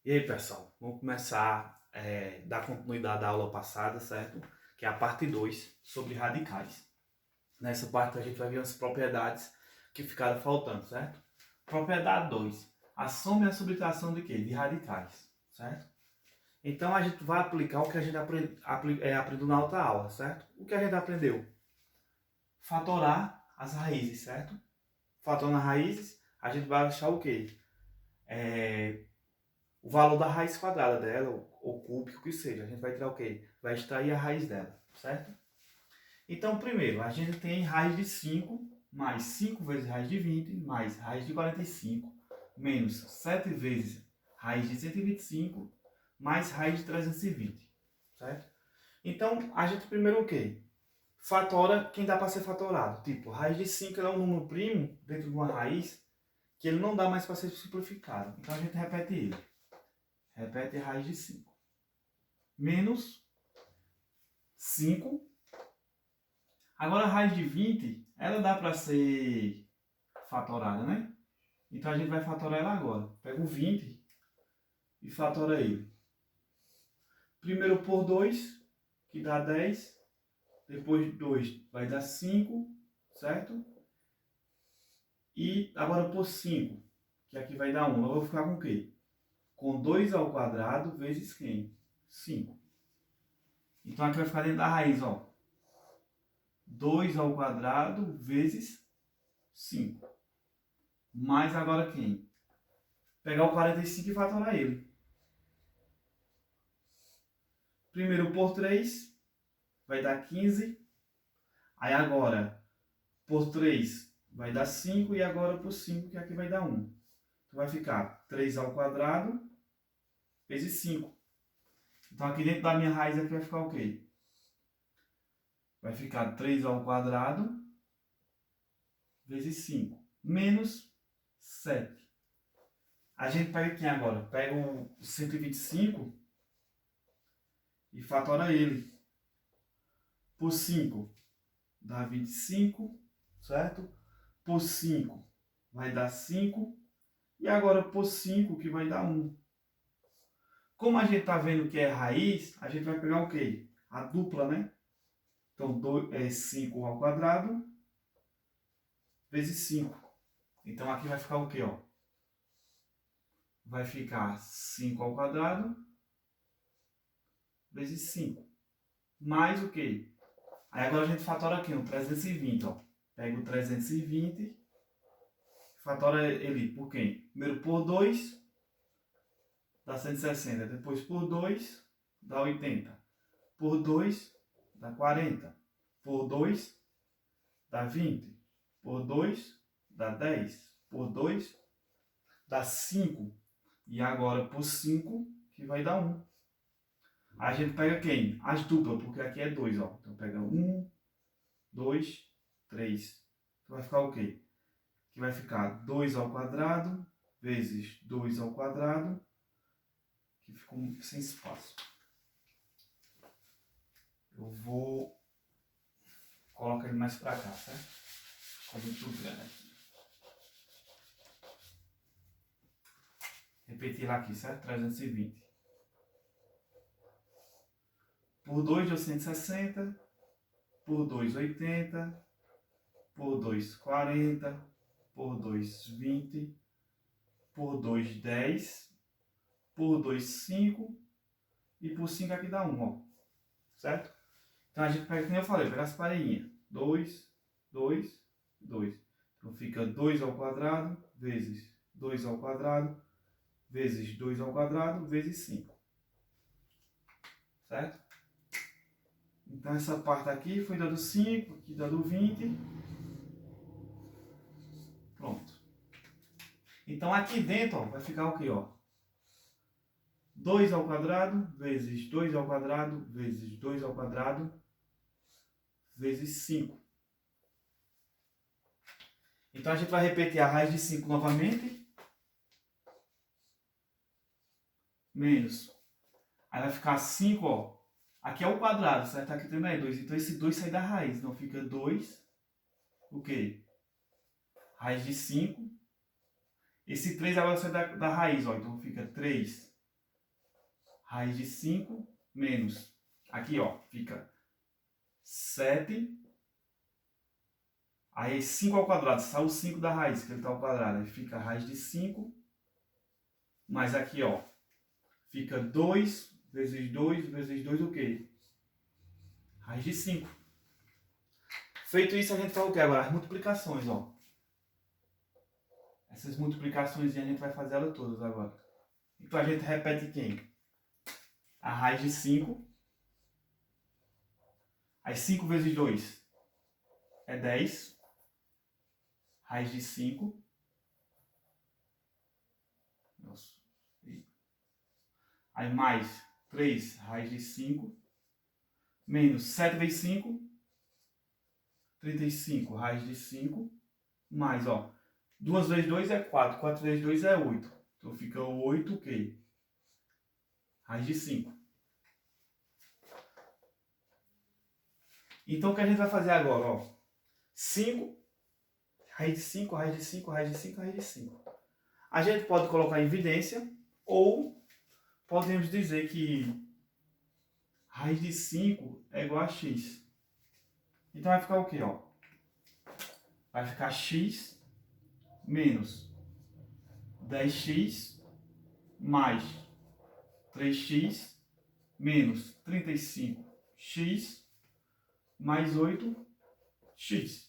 E aí, pessoal, vamos começar dar continuidade à aula passada, certo? Que é a parte 2 sobre radicais. Nessa parte a gente vai ver as propriedades que ficaram faltando, certo? Propriedade 2. A soma e a subtração de quê? De radicais, certo? Então a gente vai aplicar o que a gente aprendeu na outra aula, certo? O que a gente aprendeu? Fatorar as raízes, certo? Fatorando as raízes, a gente vai achar o quê? O valor da raiz quadrada dela, ou cúbico, que seja. A gente vai tirar o quê? Vai extrair a raiz dela, certo? Então, primeiro, a gente tem raiz de 5, mais 5 vezes raiz de 20, mais raiz de 45, menos 7 vezes raiz de 125, mais raiz de 320, certo? Então, a gente primeiro o quê? Fatora quem dá para ser fatorado. Tipo, raiz de 5 é um número primo dentro de uma raiz que ele não dá mais para ser simplificado. Então, a gente repete ele. Repete a raiz de 5. Menos 5. Agora a raiz de 20, ela dá para ser fatorada, né? Então a gente vai fatorar ela agora. Pega o 20 e fatora ele. Primeiro por 2, que dá 10. Depois 2 vai dar 5, certo? E agora por 5, que aqui vai dar 1. Eu vou ficar com o quê? Com 2 ao quadrado vezes quem? 5. Então aqui vai ficar dentro da raiz, ó. 2 ao quadrado vezes 5. Mais agora quem? Pegar o 45 e fatorar ele. Primeiro por 3 vai dar 15. Aí agora por 3 vai dar 5. E agora por 5 que aqui vai dar 1. Então vai ficar 3 ao quadrado vezes 5. Então aqui dentro da minha raiz aqui vai ficar o quê? Vai ficar 3 ao quadrado vezes 5. Menos 7. A gente pega aqui agora. Pega o 125 e fatora ele. Por 5 dá 25, certo? Por 5 vai dar 5. E agora por 5 que vai dar 1. Como a gente está vendo que é raiz, a gente vai pegar o quê? A dupla, né? Então 5 ao quadrado vezes 5. Então aqui vai ficar o quê? Ó? Vai ficar 5 ao quadrado vezes 5. Mais o quê? Aí agora a gente fatora aqui no 320, ó. Pega o 320, fatora ele por quem? Primeiro por 2, dá 160. Depois por 2, dá 80. Por 2, dá 40. Por 2, dá 20. Por 2, dá 10. Por 2, dá 5. E agora por 5, que vai dar 1. A gente pega quem? As duplas, porque aqui é 2, ó. Então pega 1, 2, 3. Então vai ficar o quê? Que vai ficar 2 ao quadrado vezes 2 ao quadrado, que ficou sem espaço. Eu vou colocar ele mais para cá, certo? Ficou muito grande aqui. Repetir lá aqui, certo? 320. Por 2 deu 160. Por 2, 80. Por 2, 40. Por 2, 20. Por 2, 10. Por 2, 5. E por 5 aqui dá 1, ó. Certo? Então a gente pega, como eu falei, pega as parelhinhas. 2, 2, 2. Então fica 2 ao quadrado vezes 2 ao quadrado vezes 2 ao quadrado vezes 5. Certo? Então essa parte aqui foi dando 5, aqui dando 20. Pronto. Então aqui dentro, ó, vai ficar o quê? Ó? 2 ao quadrado vezes 2 ao quadrado vezes 2 ao quadrado vezes 5. Então a gente vai repetir a raiz de 5 novamente. Menos. Aí vai ficar 5, ó. Aqui é o quadrado, certo? Aqui também é 2. Então esse 2 sai da raiz. Então fica 2, o quê? Raiz de 5. Esse 3 agora sai da raiz, ó. Então fica 3 raiz de 5 menos, aqui ó, fica 7, aí 5 ao quadrado, sai o 5 da raiz, que ele está ao quadrado, aí fica a raiz de 5, mais aqui ó, fica 2 vezes 2 o quê? Raiz de 5. Feito isso, a gente faz o quê agora? As multiplicações, ó. Essas multiplicações a gente vai fazer elas todas agora. Então a gente repete quem? A raiz de 5. Aí 5 vezes 2 é 10. Raiz de 5. Nossa. Aí mais 3 raiz de 5. Menos 7 vezes 5. 35 raiz de 5. Mais, ó. 2 vezes 2 é 4. 4 vezes 2 é 8. Então fica 8 o quê? Raiz de 5. Então o que a gente vai fazer agora, ó? 5, raiz de 5, raiz de 5, raiz de 5, raiz de 5. A gente pode colocar em evidência ou podemos dizer que raiz de 5 é igual a x. Então vai ficar o quê, ó? Vai ficar x menos 10x mais 3x menos 35x mais 8x.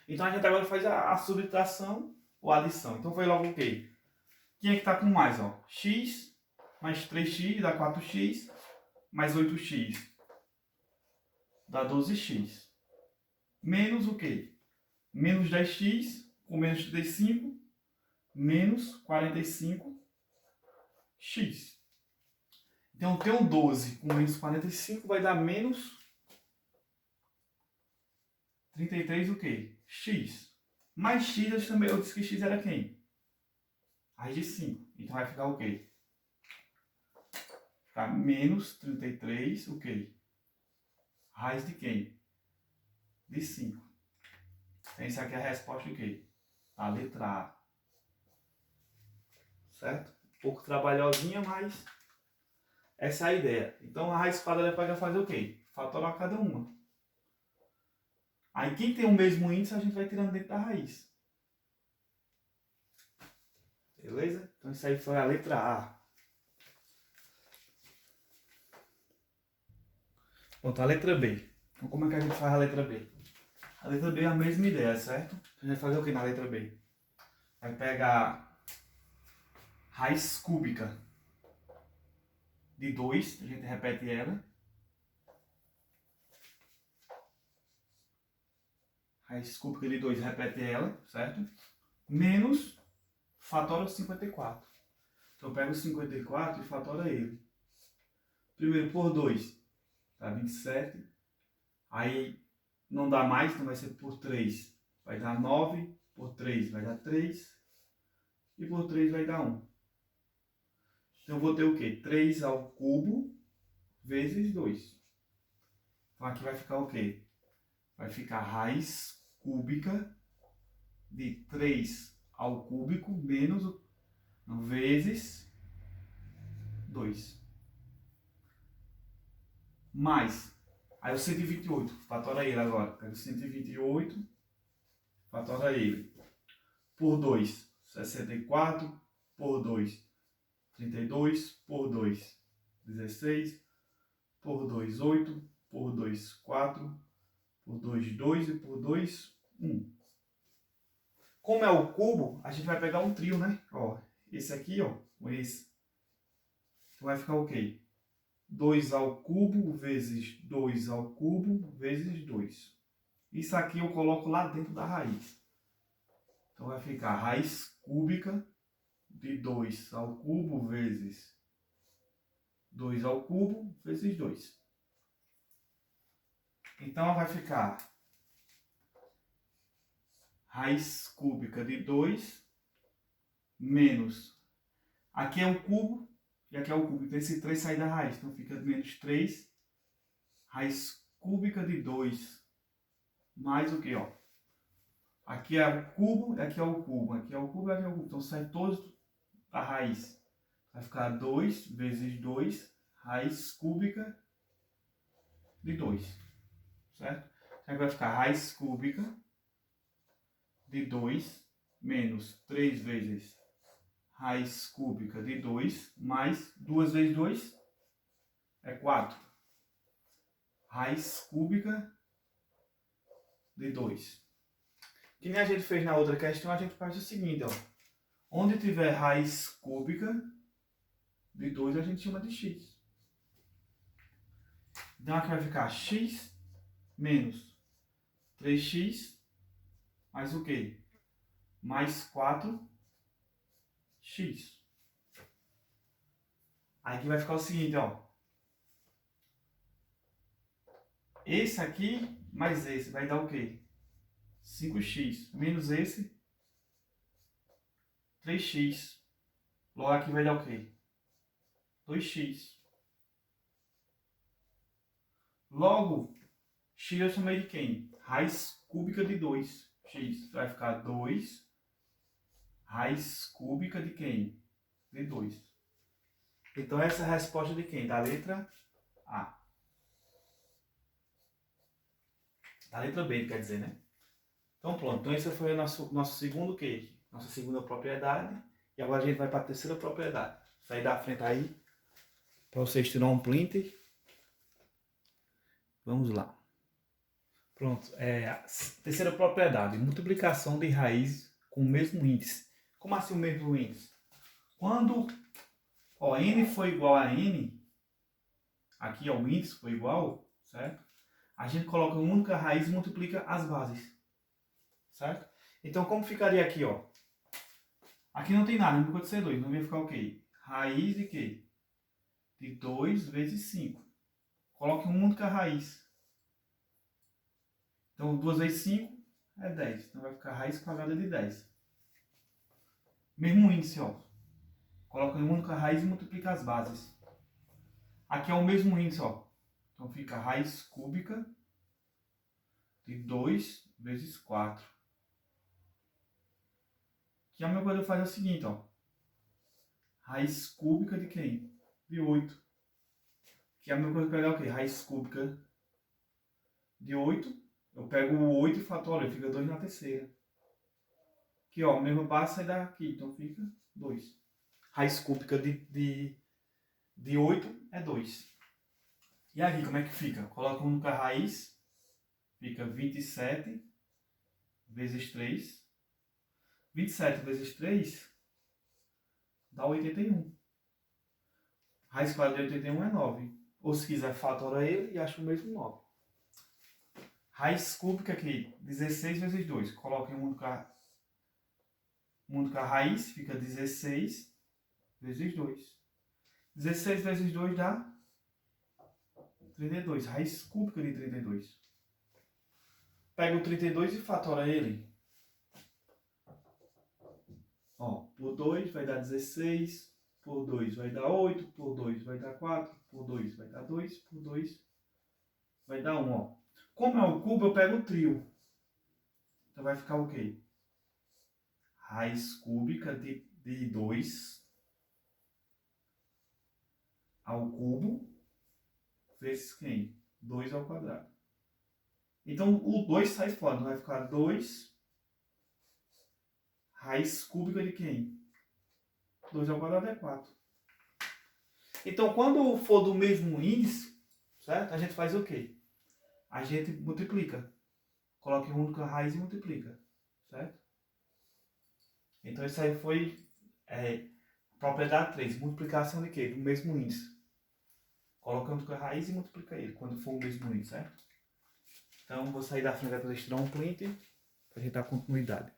Então a gente agora faz a subtração ou adição. Então foi logo o quê? Quem é que está com mais? Ó? X mais 3x dá 4x, mais 8x dá 12x. Menos o quê? Menos 10x com menos 35, menos 45x. Então tem um 12 com menos 45 vai dar menos 33 o quê? X. Mais x, eu disse que x era quem? Raiz de 5. Então vai ficar o quê? Ficar menos 33 o quê? Raiz de quem? De 5. Então isso aqui é a resposta de quê? A letra A. Certo? Um pouco trabalhosinha, mas essa é a ideia. Então a raiz quadrada pode fazer o quê? Fatorar cada uma. Aí quem tem o mesmo índice a gente vai tirando dentro da raiz. Beleza? Então isso aí foi a letra A. Pronto, a letra B. Então como é que a gente faz a letra B? A letra B é a mesma ideia, certo? A gente vai fazer o que na letra B? Vai pegar raiz cúbica de 2, a gente repete ela. Raiz cúbica de 2, repete ela, certo? Menos fatora 54. Então eu pego o 54 e fatora ele. Primeiro por 2, dá 27. Aí não dá mais, então vai ser por 3. Vai dar 9, por 3 vai dar 3. E por 3 vai dar 1. Então eu vou ter o quê? 3 ao cubo vezes 2. Então aqui vai ficar o quê? Vai ficar raiz cúbica de 3 ao cúbico menos vezes 2. Mais. Aí o 128, fatora ele agora. Pega o 128, fatora ele. Por 2, 64. Por 2, 32. Por 2, 16. Por 2, 8. Por 2, 4. Por 2, 2. E por 2, 1. Como é o cubo, a gente vai pegar um trio, né? Ó, esse aqui, ó, com esse. Então vai ficar o quê? 2 ao cubo vezes 2 ao cubo vezes 2. Isso aqui eu coloco lá dentro da raiz. Então vai ficar raiz cúbica de 2 ao cubo vezes 2 ao cubo vezes 2. Então vai ficar raiz cúbica de 2 menos. Aqui é o cubo e aqui é o cubo. Então esse 3 sai da raiz. Então fica menos 3. Raiz cúbica de 2 mais o que, ó? Aqui é o cubo e aqui é o cubo. Aqui é o cubo e aqui é o cubo. Então sai todos da raiz. vai ficar 2 vezes 2 raiz cúbica de 2, certo? Então vai ficar raiz cúbica de 2 menos 3 vezes raiz cúbica de 2 mais 2 vezes 2 é 4. Raiz cúbica de 2. Que nem a gente fez na outra questão, a gente faz o seguinte, ó. Onde tiver raiz cúbica de 2, a gente chama de x. Então aqui vai ficar x menos 3x mais o quê? Mais 4x. Aí aqui vai ficar o seguinte, ó. Esse aqui mais esse vai dar o quê? 5x menos esse 3x. Logo aqui vai dar o quê? 2x. Logo, x eu chamei de quem? Raiz cúbica de 2. X vai ficar 2 raiz cúbica de quem? De 2. Então essa é a resposta de quem? Da letra A. Da letra B, quer dizer, né? Então pronto. Então esse foi o nosso segundo case. Nossa segunda propriedade. E agora a gente vai para a terceira propriedade. Sair da frente aí. Para vocês tirar um print. Vamos lá. Pronto. Terceira propriedade. Multiplicação de raiz com o mesmo índice. Como assim o mesmo índice? Quando n for igual a n, aqui o índice foi igual, certo? A gente coloca uma única raiz e multiplica as bases, certo? Então como ficaria aqui, ó? Aqui não tem nada, não pode ser 2, não vai ficar o quê? Raiz de quê? De 2 vezes 5. Coloque uma única raiz. Então 2 vezes 5 é 10, então vai ficar raiz quadrada de 10. Mesmo índice, ó. Coloca uma única raiz e multiplica as bases. Aqui é o mesmo índice, ó. Então fica raiz cúbica de 2 vezes 4. Que a minha coisa faz é o seguinte, ó. Raiz cúbica de quem? De 8. Que a minha coisa pegar o quê? Raiz cúbica de 8. Eu pego o 8 e fatorizo, fica 2 na terceira. Aqui, ó, a mesma base sai daqui, então fica 2. Raiz cúbica de 8 é 2. E aqui, como é que fica? Coloca uma única raiz, fica 27 vezes 3. 27 vezes 3 dá 81. Raiz quadrada de 81 é 9. Ou se quiser, fatora ele e acha o mesmo 9. Raiz cúbica aqui, 16 vezes 2. Coloca em uma única raiz, fica 16 vezes 2. 16 vezes 2 dá 32. Raiz cúbica de 32. Pega o 32 e fatora ele. Ó, por 2 vai dar 16, por 2 vai dar 8, por 2 vai dar 4, por 2 vai dar 2, por 2 vai dar 1, ó. Como é o cubo, eu pego o trio. Então vai ficar o quê? Raiz cúbica de 2 ao cubo vezes quem? 2 ao quadrado. Então o 2 sai fora, então vai ficar 2 raiz cúbica de quem? 2 ao quadrado é 4. Então quando for do mesmo índice, certo? A gente faz o quê? A gente multiplica. Coloca em uma única raiz e multiplica, certo? Então isso aí foi propriedade 3, multiplicação de quê? Do mesmo índice. Coloca uma única raiz e multiplica ele, quando for o mesmo índice, certo? Então vou sair da frente para vocês tirar um print, para a gente dar continuidade.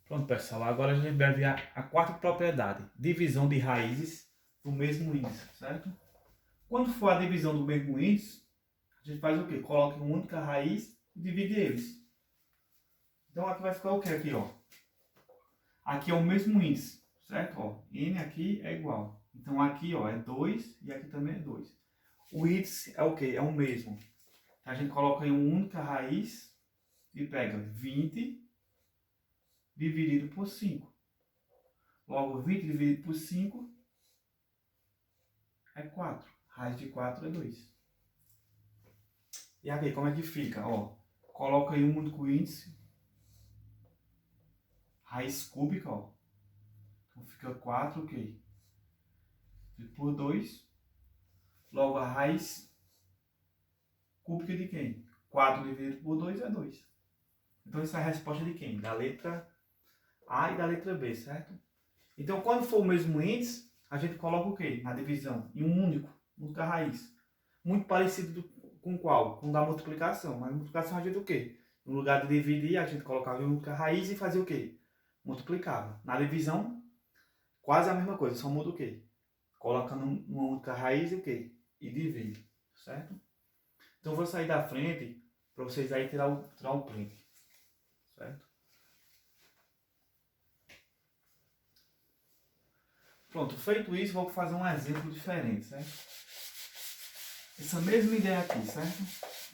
Pronto, pessoal, agora a gente vai ver a quarta propriedade, divisão de raízes do mesmo índice, certo? Quando for a divisão do mesmo índice, a gente faz o quê? Coloca uma única raiz e divide eles. Então aqui vai ficar o quê? Aqui, ó. Aqui é o mesmo índice, certo? Ó, n aqui é igual. Então aqui, ó, é 2 e aqui também é 2. O índice é o quê? É o mesmo. A gente coloca em uma única raiz e pega 20 dividido por 5. Logo, 20 dividido por 5 é 4. Raiz de 4 é 2. E aqui, como é que fica? Ó, coloca aí um único índice. Raiz cúbica, ó. Então fica 4, ok? Por 2. Logo, a raiz cúbica de quem? 4 dividido por 2 é 2. Então, essa é a resposta de quem? Da letra A e da letra B, certo? Então, quando for o mesmo índice, a gente coloca o quê? Na divisão. Em um única raiz. Muito parecido com qual? Com o da multiplicação. Mas multiplicação a gente o quê? No lugar de dividir, a gente colocava em uma única raiz e fazia o quê? Multiplicava. Na divisão, quase a mesma coisa, só muda o quê? Coloca numa única raiz e o quê? E divide, certo? Então, eu vou sair da frente para vocês aí tirar o print, certo? Pronto, feito isso, vou fazer um exemplo diferente, certo? Essa mesma ideia aqui, certo?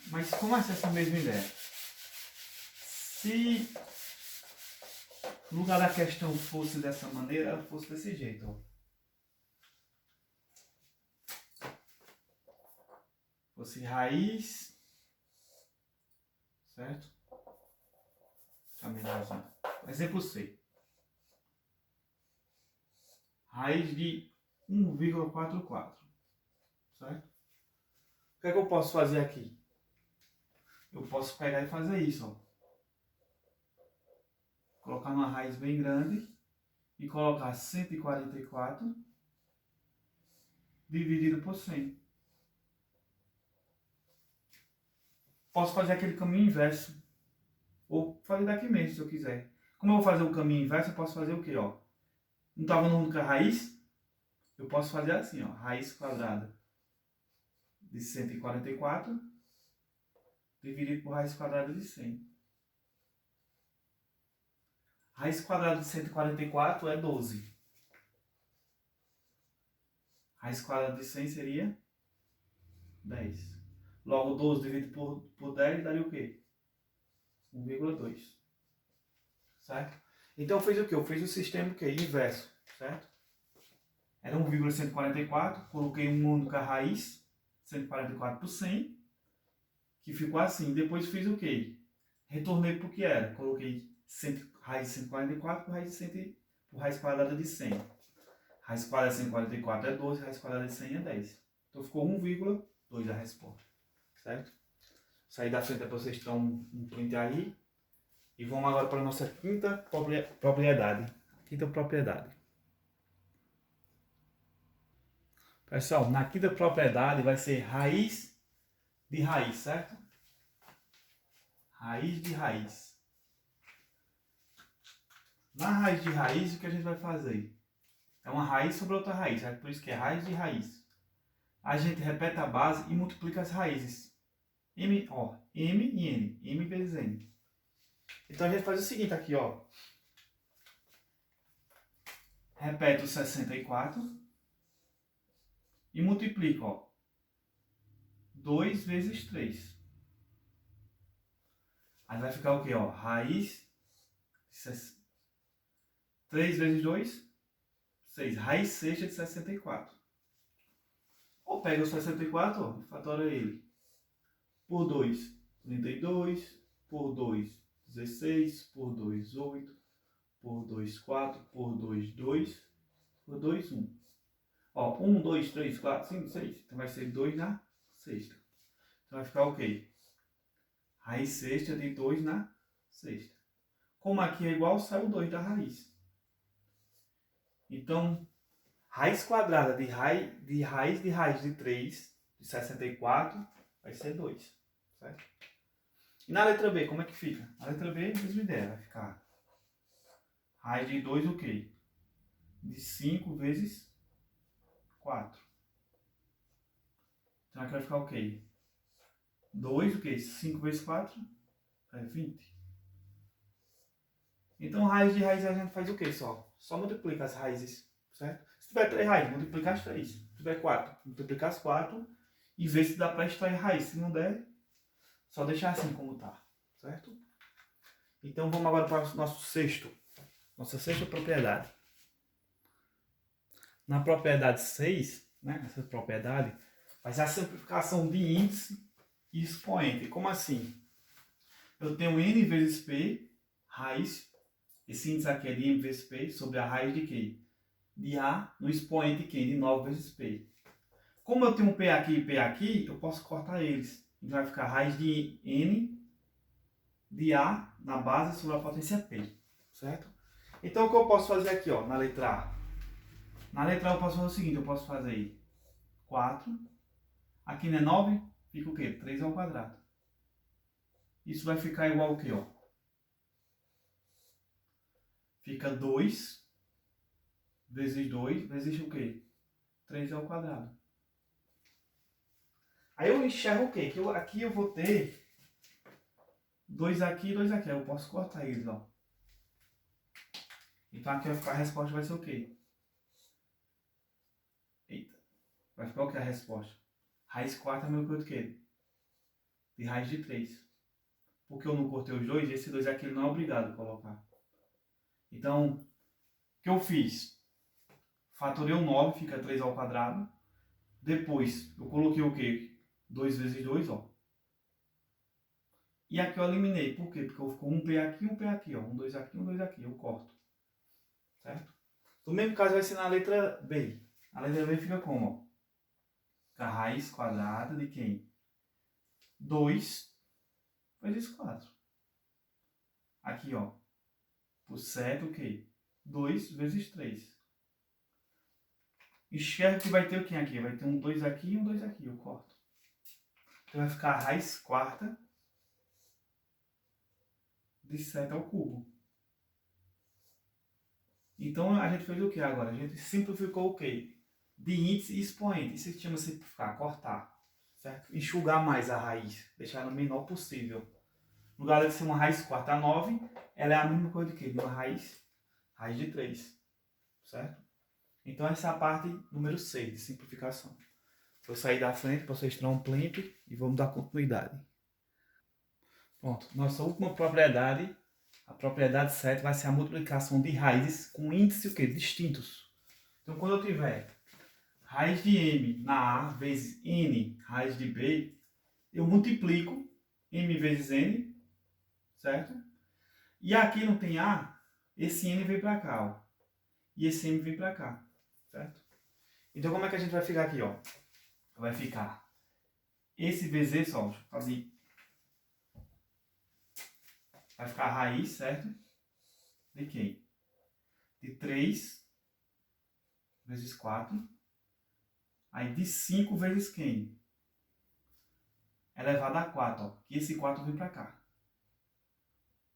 Mas como é essa mesma ideia? Se no lugar da questão fosse dessa maneira, ela fosse desse jeito, ó. Fosse raiz, certo? Exemplo C. Raiz de 1,44, certo? O que é que eu posso fazer aqui? Eu posso pegar e fazer isso, ó. Colocar uma raiz bem grande e colocar 144 dividido por 100. Posso fazer aquele caminho inverso. Ou fazer daqui mesmo, se eu quiser. Como eu vou fazer o caminho inverso, eu posso fazer o quê, ó? Não estava na única raiz? Eu posso fazer assim, ó. Raiz quadrada de 144 dividido por raiz quadrada de 100. Raiz quadrada de 144 é 12. Raiz quadrada de 100 seria 10. Logo, 12 dividido por 10 daria o quê? 1,2. Certo? Então, eu fiz o quê? Eu fiz o sistema o quê? Inverso. Certo? Era 1,144. Coloquei uma única raiz. 144 por 100. Que ficou assim. Depois fiz o quê? Retornei para o que era. Coloquei raiz de 144 por raiz quadrada de 100. Raiz quadrada de 144 é 12, raiz quadrada de 100 é 10. Então ficou 1,2 a resposta. Certo? Sair da frente para vocês terem um print aí. E vamos agora para a nossa quinta propriedade. Quinta propriedade. Pessoal, na quinta propriedade vai ser raiz de raiz, certo? Raiz de raiz. Na raiz de raiz, o que a gente vai fazer? É uma raiz sobre outra raiz, certo? Por isso que é raiz de raiz. A gente repete a base e multiplica as raízes. M e N. M vezes N. Então a gente faz o seguinte aqui, ó. Repete o 64 e multiplica, ó. 2 vezes 3. Aí vai ficar o quê, ó? Raiz 3 vezes 2, 6. Raiz sexta de 64. Ou pega o 64, ó, e fatora ele. Por 2, 32. Por 2, 16. Por 2, 8. Por 2, 4. Por 2, 2. Por 2, 1. Ó, 1, 2, 3, 4, 5, 6. Então vai ser 2 na sexta. Então vai ficar o quê? Raiz sexta de 2 na sexta. Como aqui é igual, sai o 2 da raiz. Então, raiz quadrada de raiz de 3, de 64, vai ser 2. Certo? E na letra B, como é que fica? Na letra B, a mesma ideia. Vai ficar raiz de 2 o quê? De 5 vezes 4. Então aqui vai ficar o quê? 2 o quê? 5 vezes 4 é 20. Então, raiz de raiz a gente faz o quê só? Só multiplica as raízes, certo? Se tiver 3 raízes, multiplica as 3. Se tiver 4, multiplica as 4 e ver se dá para extrair raiz. Se não der, só deixar assim como tá, certo? Então, vamos agora para o nossa sexta propriedade. na propriedade 6, né, essa propriedade, vai ser a simplificação de índice e expoente. Como assim? Eu tenho n vezes p, raiz, esse índice aqui é de m vezes p, sobre a raiz de quê? De a no expoente quê? De 9 vezes p. Como eu tenho um p aqui e p aqui, eu posso cortar eles. Então vai ficar raiz de n de a na base sobre a potência p, certo? Então o que eu posso fazer aqui, ó, na letra A? Na letra A eu posso fazer o seguinte, eu posso fazer 4, aqui não é 9, fica o quê? 3 ao quadrado. Isso vai ficar igual ao quê, ó? Fica 2 vezes 2 vezes o quê? 3 ao quadrado. Aí eu enxergo o quê? Que aqui eu vou ter 2 aqui e 2 aqui. Aí eu posso cortar eles, ó. Então aqui vai ficar, a resposta vai ser o quê? Eita. Vai ficar o que a resposta? Raiz quarta é a mesma coisa do quê? De raiz de 3. Porque eu não cortei os dois, esse 2 aqui ele não é obrigado a colocar. Então, o que eu fiz? Fatorei o 9, fica 3 ao quadrado. Depois, eu coloquei o quê? 2 vezes 2, ó. E aqui eu eliminei. Por quê? Porque ficou um P aqui e um P aqui, ó. Um 2 aqui, um 2 aqui. Eu corto. Certo? No mesmo caso vai ser na letra B. A letra B fica como, ó? A raiz quadrada de quem? 2 vezes 4. Aqui, ó. Por certo, o quê? 2 vezes 3. Enxerga que vai ter o que aqui? Vai ter um 2 aqui e um 2 aqui. Eu corto. Então vai ficar a raiz quarta de 7 ao cubo. Então a gente fez o que agora? A gente simplificou o quê? De índice e expoente. Isso se chama simplificar, cortar. Certo? Enxugar mais a raiz. Deixar ela o menor possível. No lugar de ser uma raiz quarta a 9, ela é a mesma coisa de quê? De uma raiz de 3. Certo? Então essa é a parte número 6 de simplificação. Vou sair da frente para vocês tirar um print e vamos dar continuidade. Pronto. Nossa última propriedade, a propriedade 7, vai ser a multiplicação de raízes com índice o quê? Distintos. Então quando eu tiver raiz de m na A vezes n raiz de B, eu multiplico m vezes n, certo? E aqui não tem A, esse n vem para cá, ó. E esse m vem para cá, certo? Então como é que a gente vai ficar aqui, ó? Vai ficar esse vezes esse, ó, deixa eu fazer. Vai ficar a raiz, certo? De quem? De 3 vezes 4. Aí de 5 vezes quem? Elevado a 4, ó. E esse 4 vem para cá.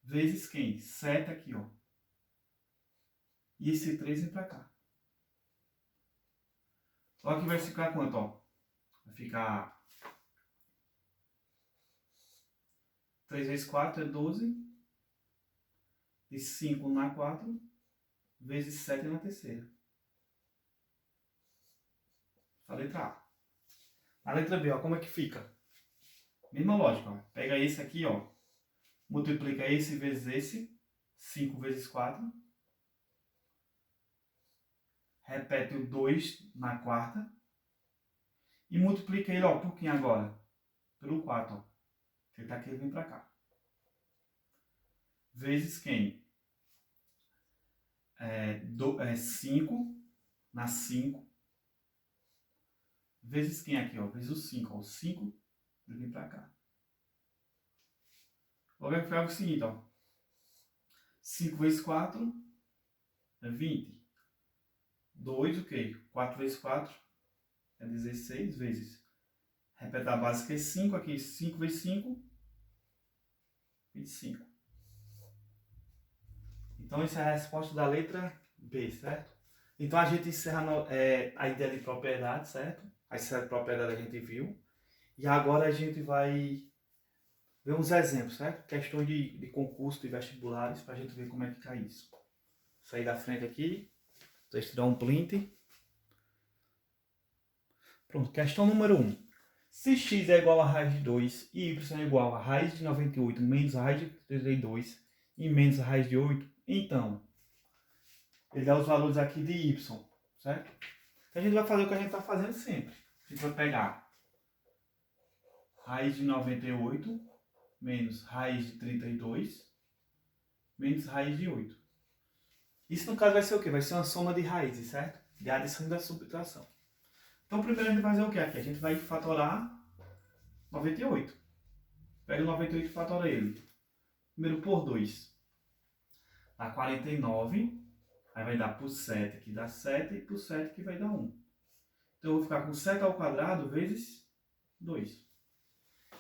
Vezes quem? 7 aqui, ó. E esse 3 vem para cá. Então aqui vai ficar quanto, ó? Vai ficar 3 vezes 4 é 12. De 5 na 4. Vezes 7 na terceira. A letra A. A letra B, ó, como é que fica? Mesma lógica, ó. Pega esse aqui, ó. Multiplica esse vezes esse. 5 vezes 4. Repete o 2 na quarta. E multiplica ele, ó, por quem agora? Pelo 4, ó. Ele tá aqui, ele vem pra cá. Vezes quem? 5 na 5. Vezes quem aqui, ó? Vezes o 5, ó. O 5, ele vem pra cá. Vou ver que foi o seguinte, ó. 5 vezes 4 é 20. 2, o quê? 4 vezes 4 é 16 vezes. Repete a base que é 5 aqui. 5 vezes 5, 25. Então, essa é a resposta da letra B, certo? Então, a gente encerra a ideia de propriedade, certo? A ideia de propriedade a gente viu. E agora a gente vai ver uns exemplos, certo? Questões de concurso, de vestibulares, para a gente ver como é que cai isso. Sair da frente aqui. Vocês tirar um print. Pronto, questão número 1. Se x é igual a raiz de 2 e y é igual a raiz de 98 menos a raiz de 32 e menos a raiz de 8, então, ele dá os valores aqui de y, certo? a gente vai fazer o que a gente está fazendo sempre. A gente vai pegar raiz de 98 menos raiz de 32 menos raiz de 8. Isso no caso vai ser o quê? Vai ser uma soma de raízes, certo? De adição e da subtração. Então primeiro a gente vai fazer o quê aqui? A gente vai fatorar 98. Pega o 98 e fatora ele. Primeiro por 2. Dá 49. Aí vai dar por 7 que dá 7 e por 7 que vai dar 1. Então eu vou ficar com 7 ao quadrado vezes 2.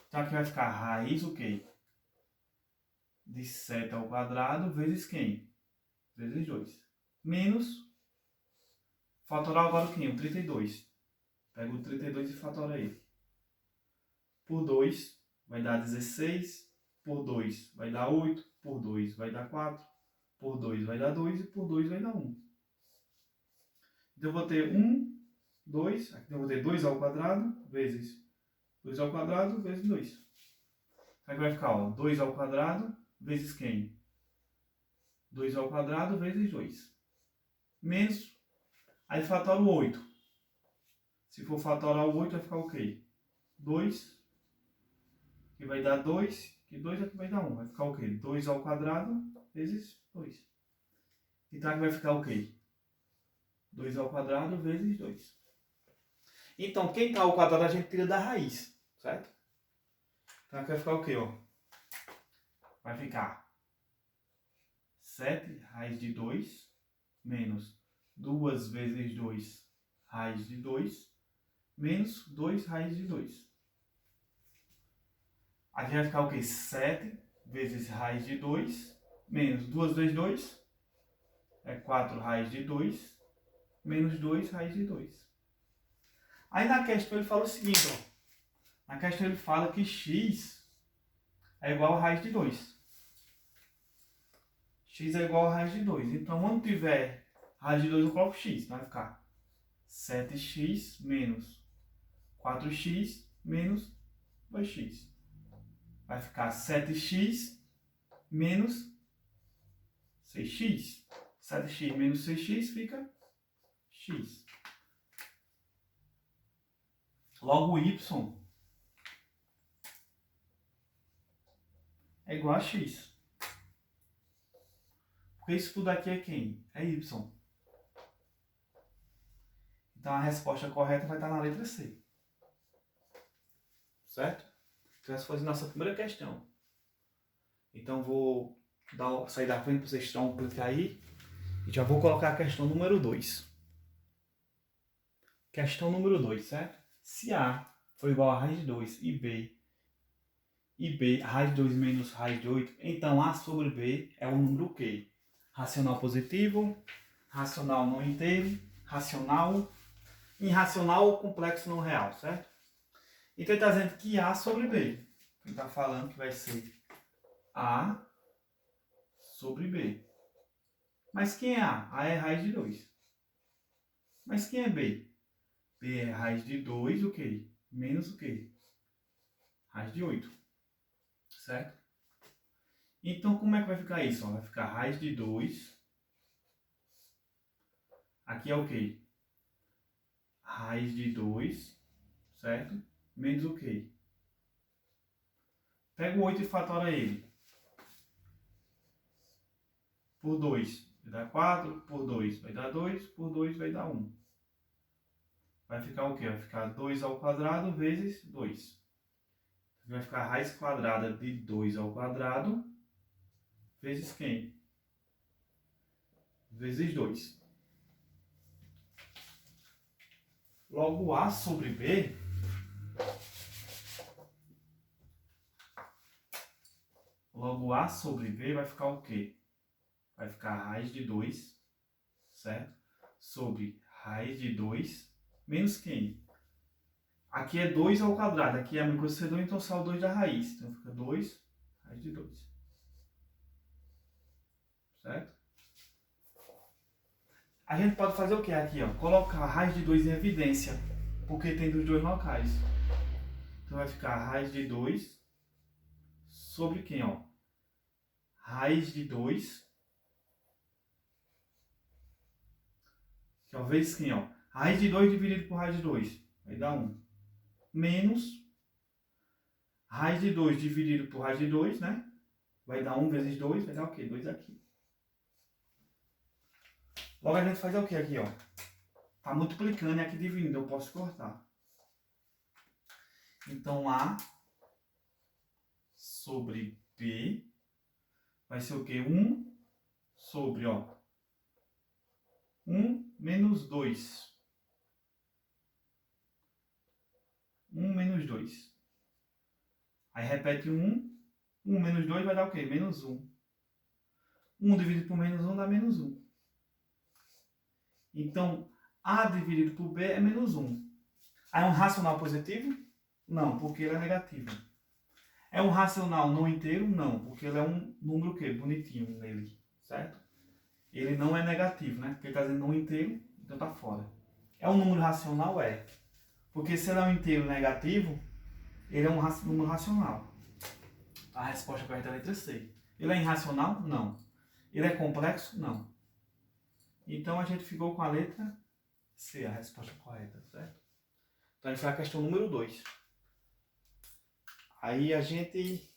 Então aqui vai ficar raiz o quê? De 7 ao quadrado vezes quem? Vezes 2. Menos, fatorar agora o quê? O 32. Pega o 32 e fatora ele. Por 2 vai dar 16. Por 2 vai dar 8. Por 2 vai dar 4. Por 2 vai dar 2 e por 2 vai dar 1. Então eu vou ter 1, 2. Aqui eu vou ter 2 ao quadrado vezes 2 ao quadrado vezes 2. Aqui vai ficar, ó, 2 ao quadrado vezes quem? 2 ao quadrado vezes 2. Menos, aí fatora o 8. Se for fatorar o 8, vai ficar o quê? 2, que vai dar 2, que 2 aqui vai dar 1. Vai ficar o quê? 2 ao quadrado vezes 2. Então aqui vai ficar o quê? 2 ao quadrado vezes 2. Então, quem está ao quadrado a gente tira da raiz, certo? Então aqui vai ficar o quê, ó? Vai ficar 7 raiz de 2 menos 2 vezes 2 raiz de 2 menos 2 raiz de 2. Aqui vai ficar o quê? 7 vezes raiz de 2 menos 2 vezes 2 é 4 raiz de 2 menos 2 raiz de 2. Aí na questão ele fala o seguinte, ó. Na questão ele fala que x é igual a raiz de 2. X é igual a raiz de 2. Então, onde tiver raiz de 2, eu coloco x. Então, vai ficar 7x menos 4x menos 2x. Vai ficar 7x menos 6x. 7x menos 6x fica x. Logo, y é igual a x. Porque isso tudo aqui é quem? É y. Então a resposta correta vai estar na letra C. Certo? Então essa foi a nossa primeira questão. Então vou sair da frente para vocês terem um clique aí. E já vou colocar a questão número 2. Questão número 2, certo? Se A for igual a raiz de 2 e B raiz de 2 menos raiz de 8, então A sobre B é um número o quê? Racional positivo, racional não inteiro, racional, irracional ou complexo não real, certo? Então ele está dizendo que A sobre B. Ele está falando que vai ser A sobre B. Mas quem é A? A é raiz de 2. Mas quem é B? B é raiz de 2, o quê? Menos o quê? Raiz de 8. Certo? Então, como é que vai ficar isso? Ó, vai ficar raiz de 2. Aqui é o quê? Raiz de 2, certo? Menos o quê? Pega o 8 e fatora ele. Por 2 vai dar 4, por 2 vai dar 2, por 2 vai dar 1. Vai ficar o quê? Vai ficar 2 ao quadrado vezes 2. Vai ficar raiz quadrada de 2 ao quadrado vezes quem? Vezes 2. Logo, A sobre B vai ficar o quê? Vai ficar raiz de 2, certo? Sobre raiz de 2 menos quem? Aqui é 2 ao quadrado, aqui é a mesma coisa que C2, então sai o 2 da raiz. Então fica 2 raiz de 2. Certo? A gente pode fazer o que aqui, ó? Colocar a raiz de 2 em evidência, porque tem dos dois locais. Então vai ficar raiz de 2 sobre quem, ó? Raiz de 2, que ó, vezes quem, ó? Raiz de 2 dividido por raiz de 2 vai dar 1. Menos raiz de 2 dividido por raiz de 2, né? Vai dar 1 vezes 2, vai dar o quê? 2 aqui. Logo a gente faz o quê aqui, ó? Tá multiplicando e aqui dividindo, eu posso cortar. Então, A sobre B vai ser o quê? 1 sobre, ó, 1 menos 2. 1 menos 2. Aí repete 1. 1 menos 2 vai dar o quê? Menos 1. 1 dividido por menos 1 dá menos 1. Então, A dividido por B é menos 1. Aí é um racional positivo? Não, porque ele é negativo. É um racional não inteiro? Não, porque ele é um número o quê? Bonitinho nele, certo? Ele não é negativo, né? Porque ele está dizendo não inteiro, então está fora. É um número racional? É. Porque se ele é um inteiro negativo, ele é um número racional. A resposta correta é a letra C. Ele é irracional? Não. Ele é complexo? Não. Então a gente ficou com a letra C, a resposta correta, certo? Então a gente vai a questão número 2. Aí a gente...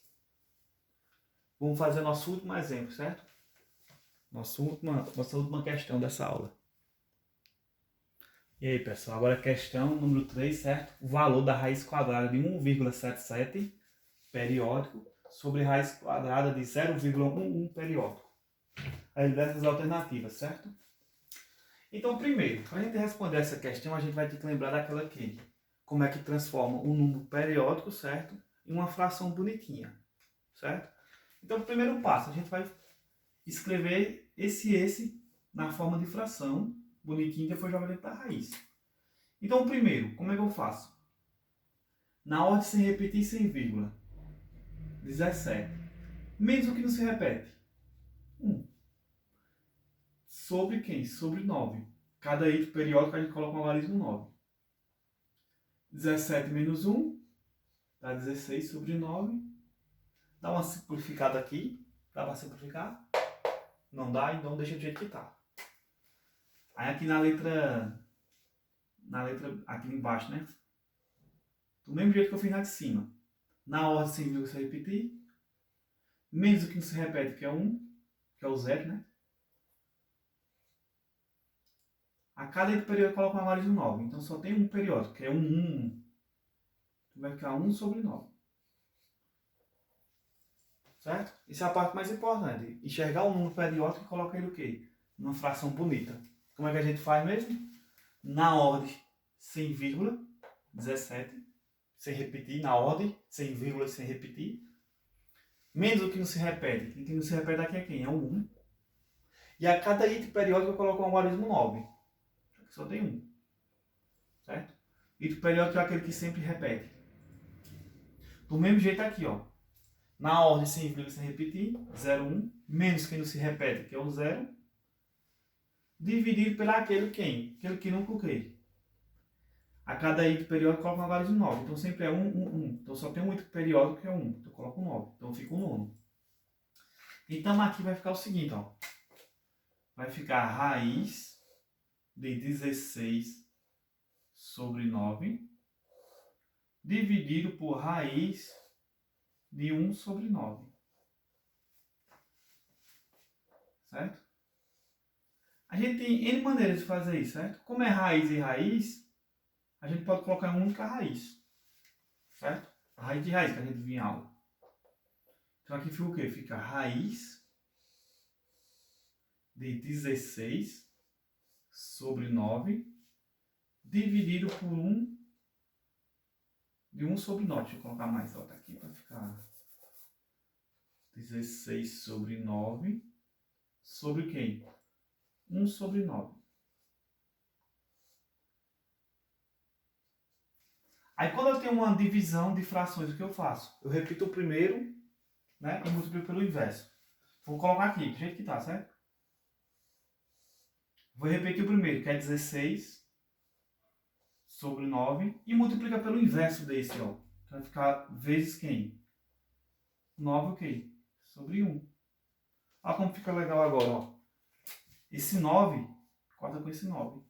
Vamos fazer o nosso último exemplo, certo? Nossa última questão dessa aula. E aí, pessoal, agora a questão número 3, certo? O valor da raiz quadrada de 1,77 periódico sobre raiz quadrada de 0,11 periódico. Aí diversas alternativas, certo? Então, primeiro, para a gente responder essa questão, a gente vai ter que lembrar daquela aqui. Como é que transforma um número periódico, certo? Em uma fração bonitinha, certo? Então, o primeiro passo, a gente vai escrever esse na forma de fração, bonitinho, e depois joga dentro da raiz. Então, primeiro, como é que eu faço? Na ordem sem repetir, sem vírgula. 17. Menos o que não se repete. 1. Sobre quem? Sobre 9. Cada ito periódico a gente coloca um algarismo 9. 17 menos 1 dá 16 sobre 9. Dá uma simplificada aqui. Dá para simplificar? Não dá, então deixa do jeito que está. Aí aqui na letra aqui embaixo, né? Do mesmo jeito que eu fiz na de cima. Na ordem sem vírgula se repetir. Menos o que não se repete, que é 1, que é o 0, né? A cada período coloca um algarismo 9. Então só tem um periódico, que é 1. Vai ficar 1 sobre 9. Certo? Isso é a parte mais importante. Enxergar um número periódico e colocar ele o quê? Numa fração bonita. Como é que a gente faz mesmo? Na ordem sem vírgula, 17. Sem repetir. Na ordem, sem vírgula, sem repetir. Menos o que não se repete. E o que não se repete aqui é quem? É o 1. E a cada item periódico eu coloco um algarismo 9. Só tem 1. Certo? Item periódico é aquele que sempre repete. Do mesmo jeito aqui, ó. Na ordem sem vírgula, sem repetir, 0, 1. Menos quem não se repete, que é o 0. Dividido pela aquele quem? Aquele que nunca o quê? A cada item periódico coloca um algarismo 9. Então sempre é 1, 1, 1. Então só tem um item periódico que é 1. Então eu coloco 9. Então fica o nono. Então aqui vai ficar o seguinte, ó. Vai ficar a raiz de 16 sobre 9 dividido por raiz de 1 sobre 9. Certo? A gente tem N maneiras de fazer isso, certo? Como é raiz e raiz, a gente pode colocar uma única raiz. Certo? A raiz de raiz que a gente viu em aula. Então aqui fica o quê? Fica raiz de 16 sobre 9 dividido por 1 de 1 sobre 9. Deixa eu colocar mais alto aqui para ficar 16 sobre 9 sobre quem? 1 sobre 9. Aí quando eu tenho uma divisão de frações, o que eu faço? Eu repito o primeiro, né, e multiplico pelo inverso. Vou colocar aqui, do jeito que está, certo? Vou repetir o primeiro, que é 16 sobre 9, e multiplica pelo inverso desse, ó. Que vai ficar vezes quem? 9 o quê? Sobre 1. Olha como fica legal agora, ó. Esse 9, corta com esse 9.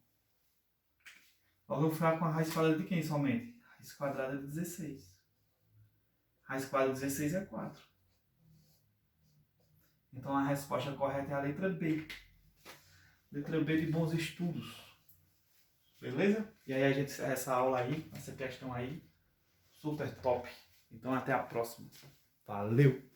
Eu vou ficar com a raiz quadrada de quem somente? Raiz quadrada de 16. Raiz quadrada de 16 é 4. Então a resposta correta é a letra B. Letra B de bons estudos. Beleza? E aí a gente encerra essa aula aí, essa questão aí. Super top. Então até a próxima. Valeu!